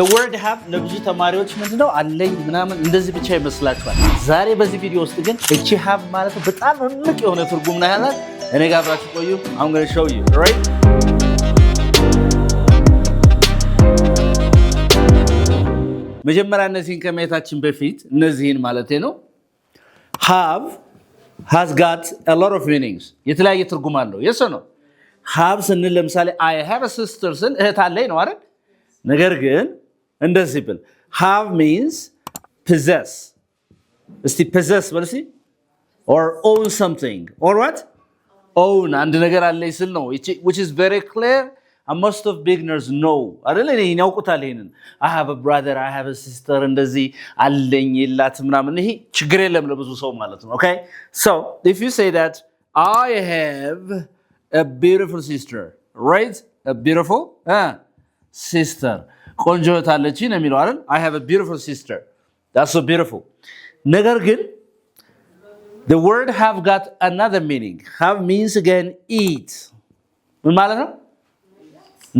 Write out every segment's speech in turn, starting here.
The word have ለብዙ ተማሪዎች ምንድነው አለኝ ምናምን እንደዚህ ብቻ ይመስላችኋል። ዛሬ በዚህ ቪዲዮ ውስጥ ግን እቺ have ማለት በጣም እምቅ የሆነ ትርጉም ነው ያላት። እኔ ጋር አብራችሁ ቆዩ። I'm going to show you, right? መጀመሪያ እነዚህን ከማየታችን በፊት እነዚህን ማለቴ ነው have has got a lot of meanings. የተለያየ ትርጉም አለው። yes or no? have ስንል ለምሳሌ I have a sister ስል እህት አለኝ ነው አይደል? ነገር ግን እንደዚህ ብል have means possess. እስቲ possess በል እስቲ or own something or what? own አንድ ነገር አለኝ ስል ነው which is very clear and most of beginners know. አይደል እኔ ያውቁታል ይሄንን I have a brother, I have a sister እንደዚህ አለኝ ይላት ምናምን ይሄ ችግር የለም ለብዙ ሰው ማለት ነው. Okay? So, if you say that I have a beautiful sister, right? A beautiful sister. ቆንጆ ታለች ነው የሚለው አይደል? I have a beautiful sister. That's so beautiful. ነገር ግን the word have got another meaning. Have means again eat. ምን ማለት ነው?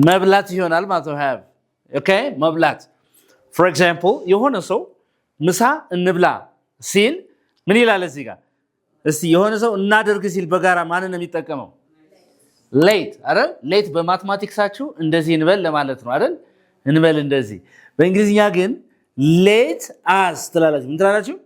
መብላት ይሆናል ማለት ነው have. Okay? መብላት. For example, የሆነ ሰው ምሳ እንብላ ሲል ምን ይላል እዚህ ጋር? እስቲ የሆነ ሰው እናደርግ ሲል በጋራ ማንን ነው የሚጠቀመው? late አይደል? late በማትማቲክሳችሁ እንደዚህ እንበል ለማለት ነው አይደል? እንበል እንደዚህ በእንግሊዝኛ ግን late as ትላላችሁ ምን ትላላችሁ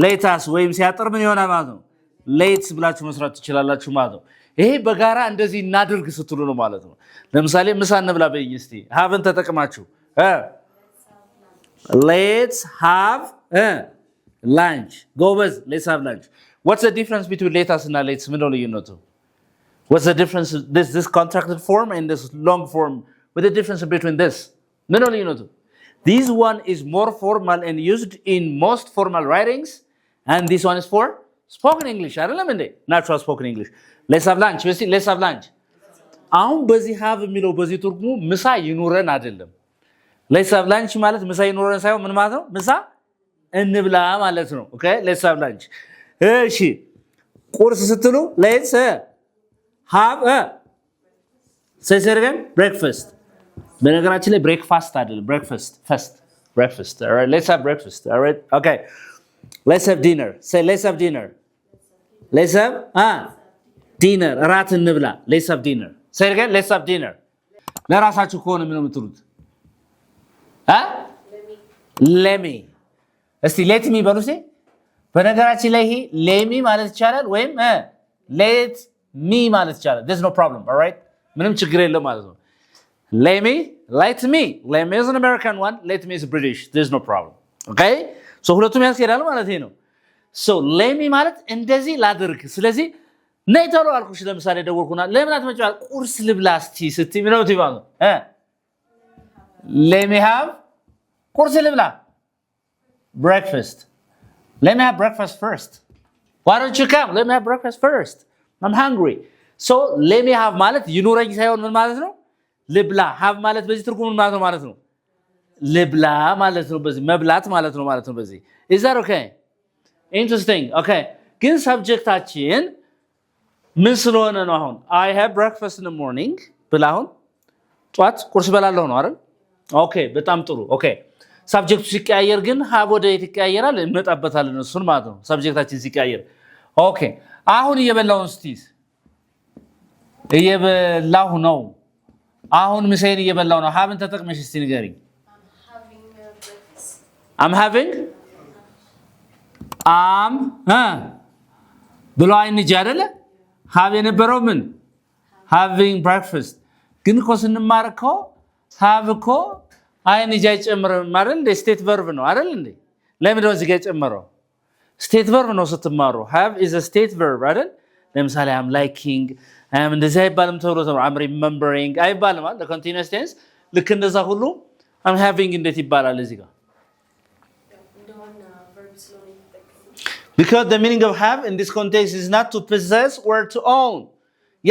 late as ወይም ሲያጠር ምን ይሆናል ማለት ነው late ብላችሁ መስራት ትችላላችሁ ማለት ነው ይሄ በጋራ እንደዚህ እናድርግ ስትሉ ነው ማለት ነው ለምሳሌ ምሳ እንብላ በይኝ እስቲ haveን ተጠቅማችሁ let's have lunch ጎበዝ let's have lunch what's the difference between late as እና late ምን ነው ልዩነቱ what's the difference this contracted form and this long form with the difference between this no this one is more formal and used in most formal writings and this one is for spoken english አይደለም እንዴ natural spoken english let's have lunch let's have lunch አሁን በዚህ have የሚለው በዚህ ትርጉሙ ምሳ ይኑረን አይደለም let's have lunch ማለት ምሳ ይኑረን ሳይሆን ምን ማለት ነው ምሳ እንብላ ማለት ነው okay let's have lunch እሺ ቁርስ ስትሉ let's have say again breakfast በነገራችን ላይ breakfast አይደለም breakfast all right let's have breakfast all right okay let's have dinner say let's have dinner dinner እራት እንብላ let's have dinner say again let's have dinner ለራሳችሁ ከሆነ ምን ነው የምትሉት let me እስቲ let me በሉ እስቲ በነገራችን ላይ ይሄ let me ማለት ይቻላል ወይም let me ማለት ይቻላል there's no problem all right ምንም ችግር የለም ማለት ነው let me is an American one let me is British there's no problem okay so ሁለቱም ያስኬዳል ማለት ነው so let me ማለት እንደዚህ ላድርግ ስለዚህ ነይ ተሎ አልኩሽ ለምሳሌ ደወልኩና ለምን አትመጪው ቁርስ ልብላ እስቲ ስትይ ምን ነው ትይባሉ let me have ቁርስ ልብላ breakfast let me have breakfast first why don't you come let me have breakfast first I'm hungry so let me have ማለት ይኑረኝ ሳይሆን ምን ማለት ነው ልብላ have ማለት በዚህ ትርጉም ምን ማለት ነው ልብላ ማለት ነው በዚህ መብላት ማለት ነው በዚህ is that okay interesting okay ግን ሰብጀክታችን ምን ስለሆነ ነው አሁን I have breakfast in the morning ብላሁን ጧት ቁርስ በላለሁ ነው አይደል okay በጣም ጥሩ okay ሰብጀክቱ ሲቀያየር ግን have ወደ የት ይቀያየራል እንመጣበታለን እሱን ማለት ነው ሰብጀክታችን ሲቀያየር okay አሁን እየበላው እስቲስ እየበላሁ ነው አሁን ምሳዬን እየበላው ነው haven't ተጠቅመሽ እስቲ ንገሪኝ I'm having ብሎ አይንጂ አይደለ have የነበረው ምን having breakfast ግን እኮ ስንማርከው have እኮ አይንጂ አይጨምርም አይደል ስቴት verb ነው አይደል እንዴ ለምን ነው እዚህ ጋር የጨመረው ስቴት verb ነው ስትማሩ have is a state verb አይደል ለምሳሌ I'm liking እንደዚህ አይባልም ተብሎ I'm remembering አይባልም አይደል the continuous tense ልክ እንደዛ ሁሉ I'm having እንዴት ይባላል እዚህ ጋር because the meaning of have in this context is not to possess or to own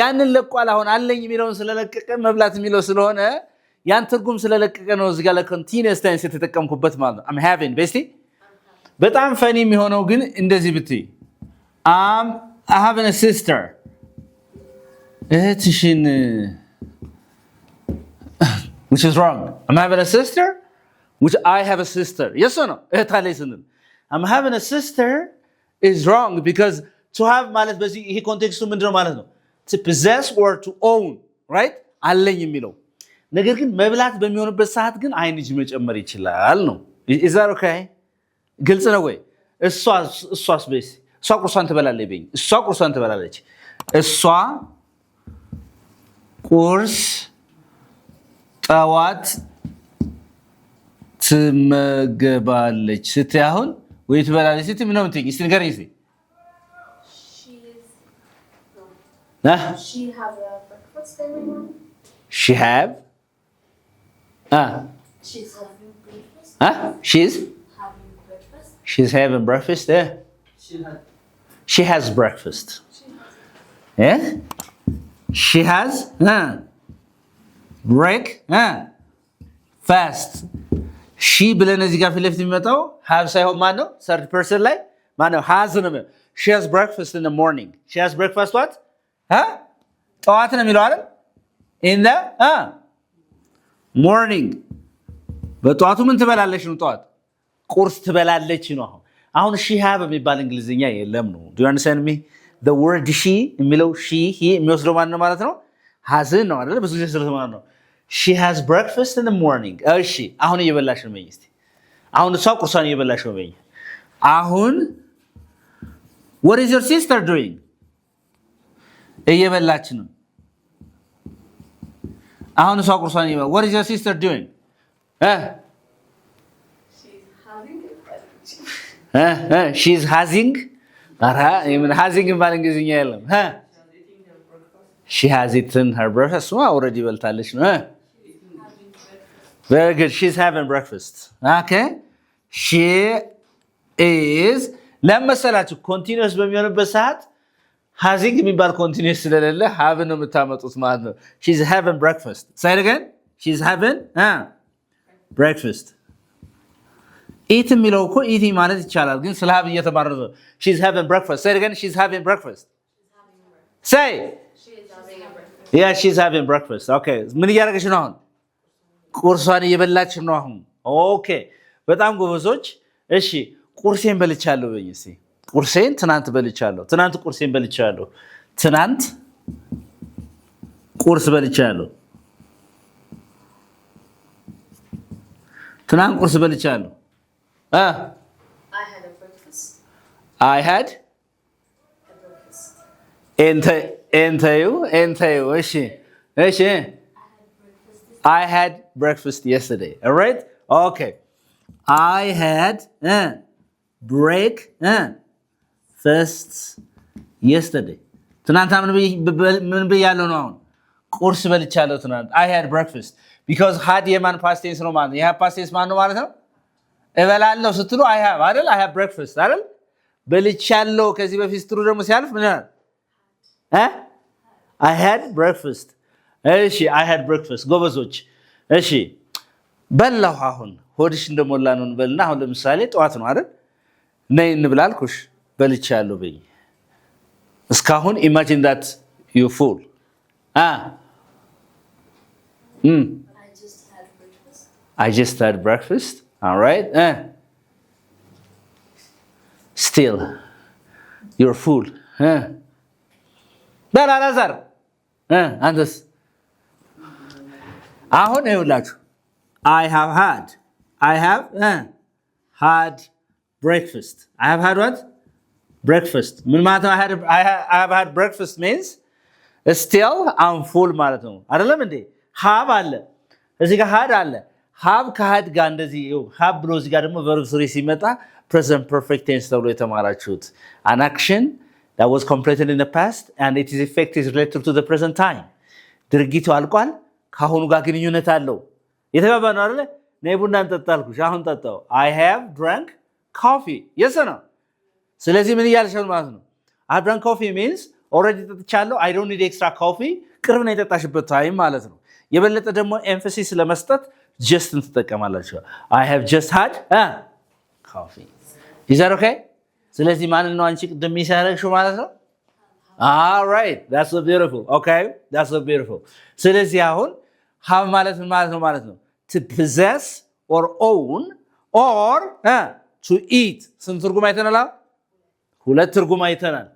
ያንን ለቋል አሁን አለኝ የሚለውን ስለለቀቀ መብላት የሚለው ስለሆነ ያን ትርጉም ስለለቀቀ ነው እዚህ ጋር continuous tense የተጠቀምኩበት ማለት ነው I'm having basically በጣም ፈኒ የሚሆነው ግን እንደዚህ ብትይ I have a sister እህትሽን which is wrong. I'm having a sister, which I have a sister. Yes or no? I'm having a sister is wrong because to have ማለት በዚህ ይሄ ኮንቴክስቱ ምንድነው ማለት ነው? To possess or to own, right? አለኝ የሚለው ነገር ግን መብላት በሚሆንበት ሰዓት ግን አይንጅ መጨመር ይችላል ነው። Is that okay? ግልጽ ነው ወይ? እሷስ በስ እሷ ቁርሷን ትበላለች በኝ እሷ ቁርሷን ትበላለች እሷ ቁርስ ጠዋት ትመገባለች ስትይ አሁን ወይ ትበላለች ስትይ ምን ነው የምትይኝ? እስቲ ንገረኝ እስቲ። She has a breakfast every morning. She have She's having breakfast. She's Having breakfast. She's having breakfast there. She has breakfast. Yeah? She has break fast. She ብለን እዚህ ጋር ፊት ለፊት የሚመጣው have ሳይሆን ማን ነው? third person ላይ ማን ነው? has ነው። She has breakfast in the morning. She has breakfast what? ጠዋት ነው የሚለው አይደል? In the morning. በጠዋቱ ምን ትበላለች ነው? ጠዋት ቁርስ ትበላለች ነው። አሁን she have የሚባል እንግሊዝኛ የለም ነው። Do you understand me? The word she የሚለው she he የሚወስደው ማን ነው ማለት ነው? has ነው አይደል? ብዙ ጊዜ ስለተማር ነው። She has breakfast in the morning. እሺ አሁን እየበላሽ ነው በይኝ እስቲ። አሁን እሷ ቁርሷን እየበላሽ ነው በይኝ። አሁን what is your sister doing? እየበላች ነው። አሁን እሷ ቁርሷን እየበላች what is your sister doing? She's having having ባል እንግሊዝኛ የለም። She has eaten her breakfast. already በልታለች ነው። Very good. She's having breakfast. Okay. She is ለመሰላችሁ continuous በሚሆንበት ሰዓት having የሚባል continuous ስለሌለ have ነው የምታመጡት ማለት ነው። She's having breakfast. Say it again. She's having breakfast. eat የሚለው እኮ eat ማለት ይቻላል ግን ስለ have እየተማረዘ She's having breakfast. Say it again. She's having breakfast. Say. Yeah, she's having breakfast. Okay. ምን እያደረገች ነው አሁን? ቁርሷን እየበላች ነው አሁን። ኦኬ በጣም ጎበዞች። እሺ ቁርሴን በልቻለሁ በይኝ እስቲ። ቁርሴን ትናንት በልቻለሁ። ትናንት ቁርሴን በልቻለሁ። ትናንት ቁርስ በልቻለሁ። ትናንት ቁርስ በልቻለሁ። I had a breakfast. I had A breakfast. Entail. እሺ I had breakfast yesterday. All right? Okay. I had breakfast yesterday. ትናንት ምን ብያለሁ ነው አሁን? ቁርስ በልቻለሁ ትናንት። I had breakfast. Because had የማን past tense ነው ማለት ነው? የሃቭ past tense ማን ነው ማለት ነው? እበላለሁ ስትሉ I have አይደል? I have breakfast አይደል? በልቻለሁ ከዚህ በፊት ስትሉ ደግሞ ሲያልፍ ምን ይላል? I had breakfast. እሺ I had breakfast ጎበዞች። እሺ በላሁ አሁን ሆድሽ እንደሞላ ነው እንበልና አሁን ለምሳሌ ጠዋት ነው አይደል? ነይ እንብላ አልኩሽ በልቻለሁ በይ። እስካሁን imagine that you full. I just had breakfast. I just had breakfast. All right? Still you're full. በላ ላዛር አንተስ አሁን ይኸውላችሁ I have had breakfast. I have had what? Breakfast. ምን ማለት ነው? I have had breakfast means still I'm full ማለት ነው አይደለም እንዴ? have አለ እዚህ ጋር had አለ have ከhad ጋር እንደዚህ have ብሎ እዚህ ጋር ደግሞ verb 3 ሲመጣ present perfect tense ተብሎ የተማራችሁት an action that was completed in the past and its effect is related to the present time. ድርጊቱ አልቋል ካሁኑ ጋር ግንኙነት አለው። የተባባነው አይደለ? ነይ ቡና እንጠጣ አልኩሽ አሁን ጠጣው። I have drank coffee. Yes or no? ስለዚህ ምን እያልሽ ነው ማለት ነው? I have drank coffee means already ጠጥቻለሁ. I don't need extra coffee. ቅርብ ነው የጠጣሽበት ታይም ማለት ነው። የበለጠ ደግሞ ኤምፋሲስ ለመስጠት just እንጠቀማላችሁ። I have just had coffee. Is that okay? ስለዚህ ማንን ነው አንቺ ቅድም ይሳረክሽው ማለት ነው? All right. That's so beautiful. Okay? That's so beautiful. ስለዚህ አሁን have ማለት ምን ማለት ነው to possess or own or to eat ስንት ትርጉም አይተናል ሁለት ትርጉም አይተናል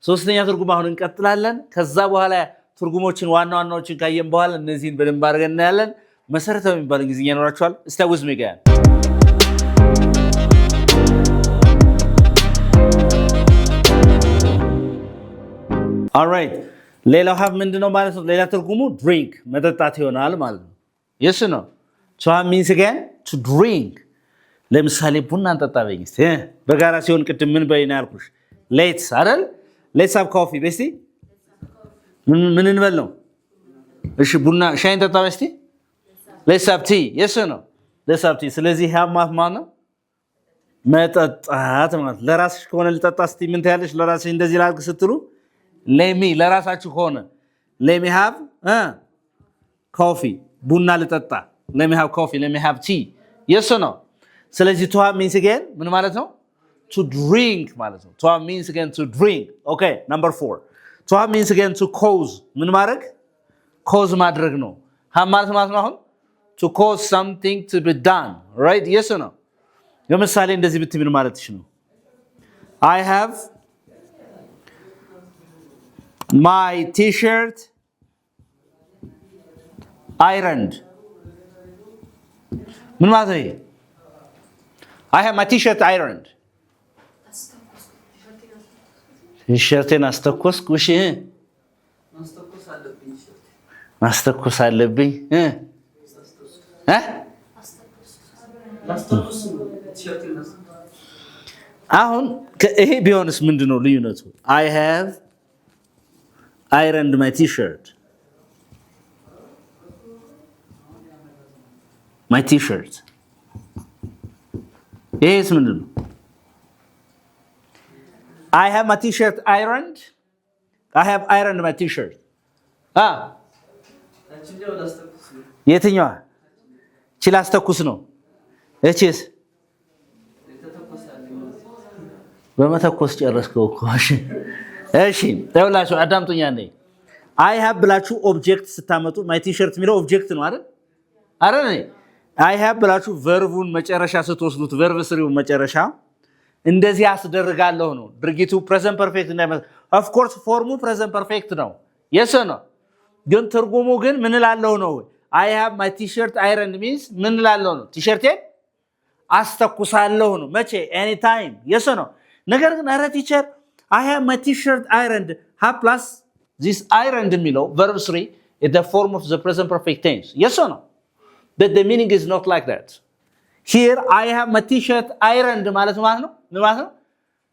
ሶስተኛ ትርጉም አሁን እንቀጥላለን ከዛ በኋላ ትርጉሞችን ዋናዎችን ካየን በኋላ እነዚህን በደንብ አድርገን እናያለን መሰረታዊ የሚባል እንግሊዝኛ ይኖራችኋል እስታውስ ሚጋን All right ሌላው have ምንድነው ማለት ነው ሌላ ትርጉሙ drink መጠጣት ይሆናል ማለት ነው yes no so have means again to drink ለምሳሌ ቡና እንጠጣ በይስ በጋራ ሲሆን ቅድም ምን በይና ያልኩሽ let's አይደል let's have coffee በስቲ ምን እንበል ነው እሺ ቡና ሻይ እንጠጣ በስቲ let's have tea yes no let's have tea ስለዚህ have ማለት ነው መጠጣት ማለት ለራስሽ ከሆነ ልጠጣ እስቲ ምን ታያለሽ ለራስሽ እንደዚህ ላድርግ ስትሉ let me ለራሳችሁ ሆነ let me have coffee ቡና ልጠጣ let me have coffee let me have tea yes or no ስለዚህ to have means again ምን ማለት ነው to drink ማለት ነው to have means again to drink okay number 4 to have means again to cause ምን ማድረግ cause ማድረግ ነው have ማለት ነው አሁን to cause something to be done right yes or no ለምሳሌ እንደዚህ ብትይ ምን ማለትሽ ነው I have my t-shirt ironed ምን ማለት ነው I have my t-shirt ironed t-shirten አስተኮስኩ እሺ ማስተኮስ አለብኝ አሁን ይሄ ቢሆንስ ምንድነው ልዩነቱ I have ironed my t-shirt yes ምንድነው I have my t-shirt ironed I have ironed my t-shirt የትኛዋ ችላስተኩስ ነው እቺስ በመተኮስ ጨረስከው እኮ እሺ ተውላችሁ አዳምጡኛ ነኝ I have ብላችሁ ኦብጀክት ስታመጡ my t-shirt የሚለው ኦብጀክት ነው አይደል I have ብላችሁ ቨርቡን መጨረሻ ስትወስዱት ቨርብ ስሪው መጨረሻ እንደዚህ አስደርጋለሁ ነው ድርጊቱ present perfect እንዳይመስል of course ፎርሙ present perfect ነው yes or no ግን ትርጉሙ ግን ምን ላለው ነው I have my t-shirt ironed means ምን ላለው ነው ቲ-ሸርቴን አስተኩሳለሁ ነው መቼ anytime yes or no ነገር ግን አረ ቲቸር I have my t-shirt ironed have plus this ironed የሚለው verb 3 is the form of the present perfect tense yes or no but the meaning is not like that here I have my t-shirt ironed ማለት ነው ምን ማለት ነው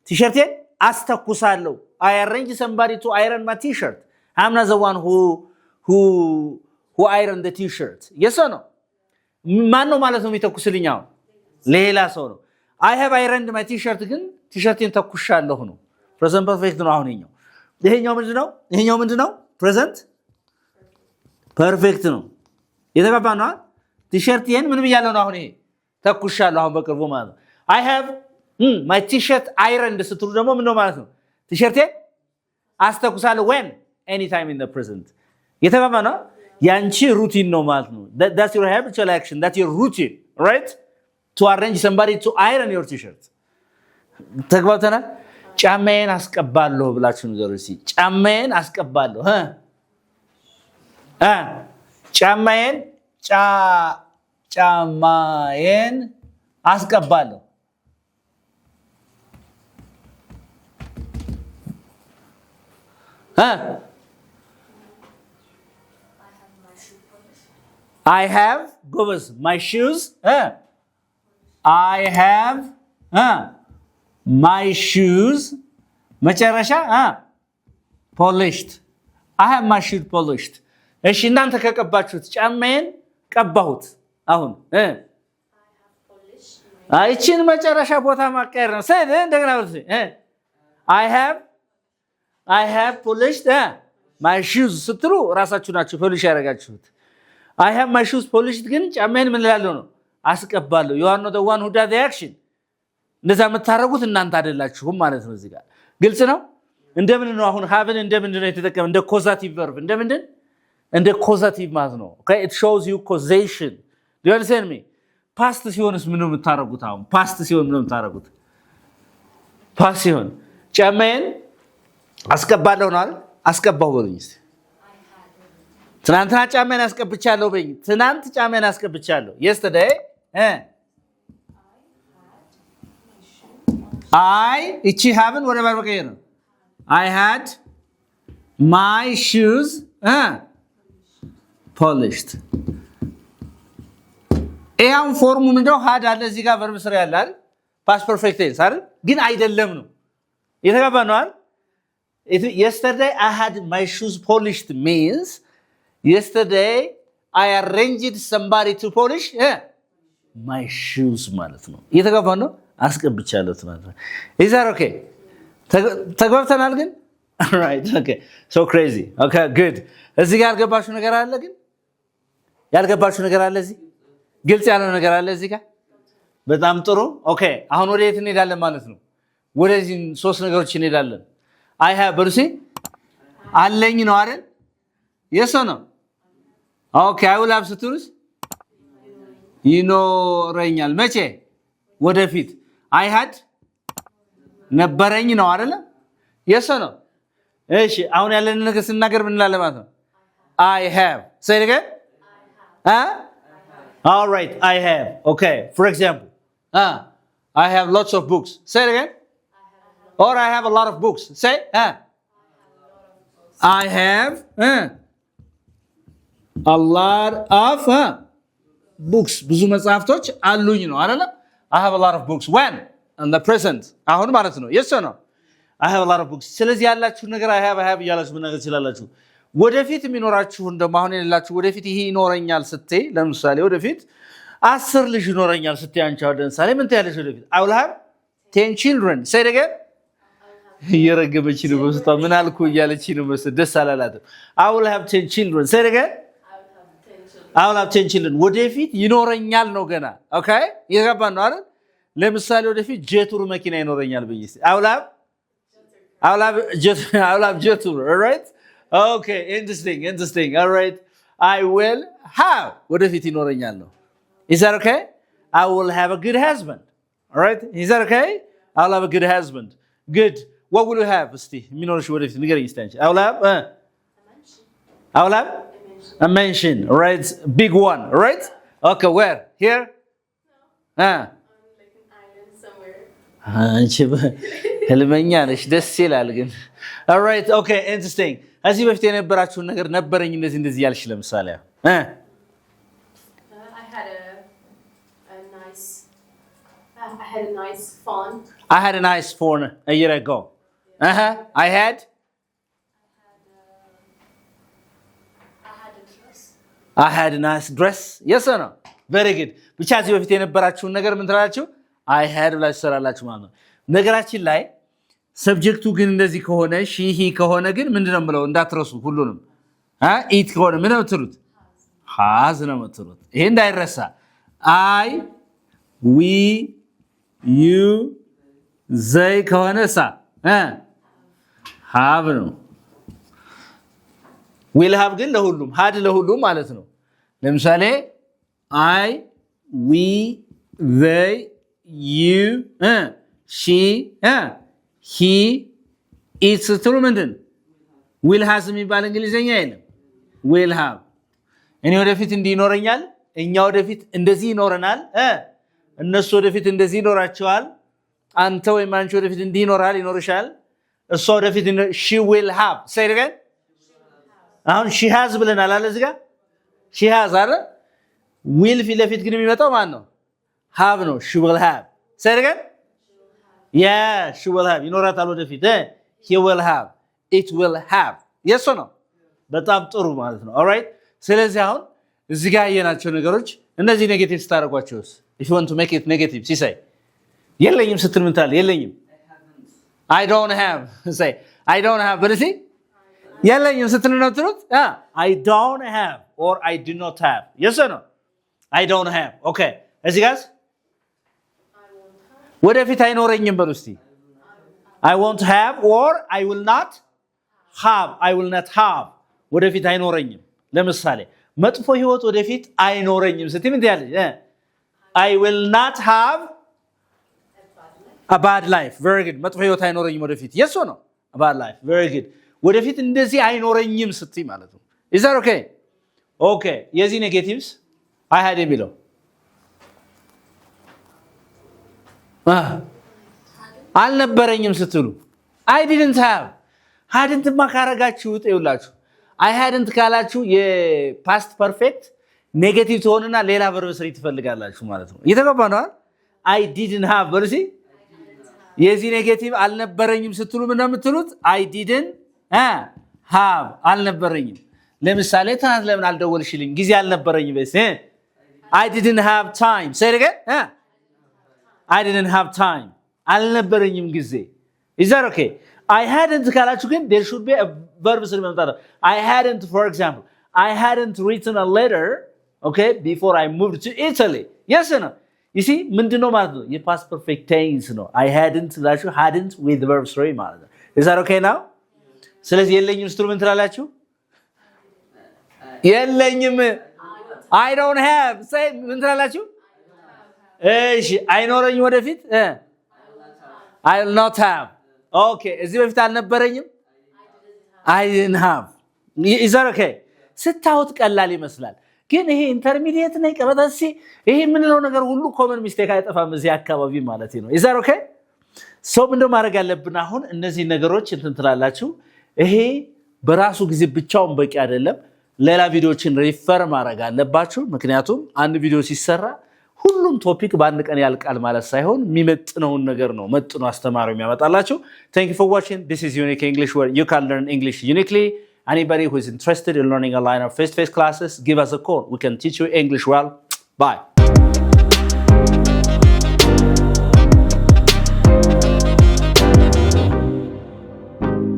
ቲ-ሸርቴን አስተኩሳለሁ I arrange somebody to iron my t-shirt I'm not the one who ironed the t-shirt yes or no ማን ነው ማለት ነው የሚተኩስልኝ አሁን ሌላ ሰው ነው I have ironed my t-shirt ግን ቲ-ሸርቴን ተኩሻለሁ ነው present perfect ነው አሁን ይሄኛው ምንድነው present perfect ነው የተባባ ነው ቲ-ሸርቴን ምን ብያለሁ ነው አሁን ይሄ ተኩሻለሁ አሁን በቅርቡ ማለት ነው I have my t-shirt ironed ስትሉ ደግሞ ምን ነው ማለት ነው ቲ-ሸርቴን አስተኩሳለሁ when anytime in the present የተባባ ነው ያንቺ ሩቲን ነው ማለት ነው that's your habitual action that's your routine right to arrange somebody to iron your t-shirt ተግባብተናል ጫማዬን አስቀባለሁ ብላችሁ ንገሩ እስቲ ጫማዬን አስቀባለሁ ጫማዬን አስቀባለሁ I have goes my shoes I have my shoes መጨረሻ polished I have my shoes polished እሺ እናንተ ከቀባችሁት ጫማዬን ቀባሁት አሁን አይቺን መጨረሻ ቦታ ማቀየር ነው ሰይደ እንደገና ወልሲ I have polished my shoes ስትሉ ራሳችሁ ናችሁ ፖሊሽ ያደርጋችሁት I have my shoes polished ግን ጫማዬን ምን ላለው ነው አስቀባለሁ you are not the one who does the action እንደዛ መታረጉት እናንተ አይደላችሁም ማለት ነው እዚህ ጋር ግልጽ ነው እንደምን ነው አሁን haveን እንደምን ነው የተጠቀመ እንደ causative verb እንደምን እንደ ኮዛቲቭ ማለት ነው okay it shows you causation do you understand me past ሲሆንስ ምን ነው የምታረጉት አሁን past ሲሆን ምን ነው የምታረጉት past ሲሆን ጫማዬን አስቀባለሁ ነው አይደል አስቀባው በሉኝ እስቲ ትናንትና ጫማዬን አስቀብቻለሁ በኝ ትናንት ጫማዬን አስቀብቻለሁ yesterday እቺ haven't ወደ ባር በቀየር ነው I had my shoes polished ኤያም ፎርሙ ምንድነው had አለ እዚህ ጋር verb ስራ ያለ አይደል past perfect tense አይደል ግን አይደለም ነው የተገባ ነው አይደል yesterday I had my shoes polished means yesterday I arranged somebody to polish my shoes ማለት ነው የተገባ ነው አስቀብቻለሁ ማለት ነው is that okay ተግባብተናል ግን right okay so crazy okay good እዚህ ጋር ያልገባችሁ ነገር አለ ግን ያልገባችሁ ነገር አለ እዚህ ግልጽ ያለው ነገር አለ እዚህ ጋር በጣም ጥሩ ኦኬ አሁን ወደ የት እንሄዳለን ማለት ነው ወደዚህ ሶስት ነገሮች እንሄዳለን I have በርሲ አለኝ ነው አይደል yes or no okay I will have ስትሉስ ይኖረኛል መቼ ወደፊት I had ነበረኝ ነው አይደል yes or no እሺ አሁን ያለን ነገር ስናገር ምን እንላለን ማለት ነው I have say it again all right I have okay for example I have lots of books say it again or I have a lot of books say I have a lot of books ብዙ መጽሐፍቶች አሉኝ ነው አይደል I have a lot of books when in the present አሁን ማለት ነው yes or no I have a lot of books ስለዚህ ያላችሁ ነገር I have ያላችሁ ምን ነገር ይችላልላችሁ ወደፊት የሚኖራችሁ እንደማ አሁን የሌላችሁ ወደፊት ይሄ ይኖረኛል ስትይ ለምሳሌ ወደፊት 10 ልጅ ይኖረኛል ስትይ አንቺ አሁን ለምሳሌ ምን ትያለሽ ወደፊት I will have 10 children say it again እየረገበች ነው በስታ ምን አልኩ እያለች ነው መሰለኝ ደስ አላላትም I will have 10 children say it again I will have 10 children ወደፊት ይኖረኛል ነው ገና okay ይገባን ነው አይደል ለምሳሌ ወደፊት ጄቱር መኪና ይኖረኛል በይስ I will have ጄቱር all right okay interesting all right I will have ወደፊት ይኖረኛል ነው is that okay I will have a good husband all right is that okay I will have a good husband good what will you have እስቲ የሚኖርሽ ወደፊት ንገረኝ እስቲ አንቺ I will have a mansion right big one right okay where here like an island somewhere አንቺ ህልመኛ ነሽ ደስ ይላል ግን all right okay interesting እዚህ በፊት የነበራችሁ ነገር ነበረኝ እንደዚህ ያልሽ ለምሳሌ I had a nice phone a year ago I had a nice dress yes or no very good ብቻ እዚህ በፊት የነበራችሁ ነገር ምን ትላላችሁ I had ብላችሁ ሰራላችሁ ማለት ነው ነገራችን ላይ ሰብጀክቱ ግን እንደዚህ ከሆነ ሺ ከሆነ ግን ምንድነው ብለው እንዳትረሱ ሁሉንም ኢት ከሆነ ምን ነው ትሉት has ነው የምትሉት ይሄ እንዳይረሳ I we you they ከሆነ ሳ have ነው will have ግን ለሁሉም had ለሁሉም ማለት ነው ለምሳሌ I we they you she he it's ትሉ ምንድን will has የሚባል እንግሊዘኛ የለም will have እኔ ወደፊት እንዲኖረኛል እኛ ወደፊት እንደዚህ ይኖረናል እነሱ ወደፊት እንደዚህ ይኖራቸዋል አንተ ወይ ማንቺ ወደፊት እንዲኖራል ይኖርሻል እሷ ወደፊት she will have say it again አሁን she has ብለናል አለ እዚህ ጋር she has አይደል will ፊት ለፊት ግን የሚመጣው ማን ነው have ነው she will have say it again yeah she will have ይኖራታል ወደፊት he will have it will have yes or no በጣም ጥሩ ማለት ነው all right ስለዚህ አሁን እዚህ ጋር ያየናቸው ነገሮች እነዚህ ኔጌቲቭ ስታረጓቸውስ if you want to make it negative say የለኝም ስትል ምን ታል የለኝም I don't have say I don't have but see የለኝም ስትል ነው ትሉት I don't have or I do not have yes or no I don't have okay እዚህ ጋር ወደፊት አይኖረኝም በሉ እስቲ I won't have or I will not have ወደፊት አይኖረኝም ለምሳሌ መጥፎ ህይወት ወደፊት አይኖረኝም ስትይ ምን ትያለሽ? I will not have a bad life. Very good. መጥፎ ህይወት አይኖረኝም ወደፊት። yes or no? A bad life. Very good. ወደፊት እንደዚህ አይኖረኝም ስትይ ማለት ነው። is that okay? okay. የዚህ ኔጌቲቭስ I had የሚለው አልነበረኝም ስትሉ I didn't have hadn't ማካረጋችሁት ይውላችሁ I hadn't ካላችሁ የፓስት ፐርፌክት ኔጌቲቭ ትሆንና ሌላ ቨርብ ስሪ ትፈልጋላችሁ ማለት ነው። እየተገባ ነው አይደል? I didn't have በርሲ የዚህ ኔጌቲቭ አልነበረኝም ስትሉ ምን ነው የምትሉት? I didn't have አልነበረኝም። ለምሳሌ ትናንት ለምን አልደወልሽልኝ? ጊዜ አልነበረኝም በስ I didn't have time. say it again. I didn't have time. አልነበረኝም ጊዜ. is that okay? I hadn't ካላችሁ ግን there should be a verb ስሪ መምጣት ነው። I hadn't, for example, I hadn't written a letter, okay, before I moved to Italy. yes or no? you see ምንድነው ማለት ነው? የፓስት ፐርፌክት ቴንስ ነው። I hadn't ላችሁ hadn't with the verb three ማለት ነው። is that okay now? ስለዚህ የለኝም ስትሉ ምን ትላላችሁ? የለኝም I don't have say ምን ትላላችሁ? እሺ አይኖረኝ ወደፊት I will not have. okay እዚህ በፊት አልነበረኝም I didn't have. is that okay? ስታውት ቀላል ይመስላል ግን ይሄ ኢንተርሚዲየት ነው ቀበታሲ ይሄ ምንለው ነገር ሁሉ ኮመን ሚስቴክ አይጠፋም እዚህ አካባቢ ማለት ነው። is that okay? ሰው ምንድነው ማድረግ ያለብን አሁን እነዚህ ነገሮች እንትን ትላላችሁ። ይሄ በራሱ ጊዜ ብቻውን በቂ አይደለም። ሌላ ቪዲዮችን ሪፈር ማድረግ አለባችሁ። ምክንያቱም አንድ ቪዲዮ ሲሰራ ሁሉም ቶፒክ በአንድ ቀን ያልቃል ማለት ሳይሆን የሚመጥነውን ነገር ነው መጥኖ አስተማሪው የሚያመጣላችሁ። Thank you for watching. This is Unique English, where you can learn English uniquely. Anybody who is interested in learning a line of face-to-face classes, give us a call. We can teach you English well. Bye.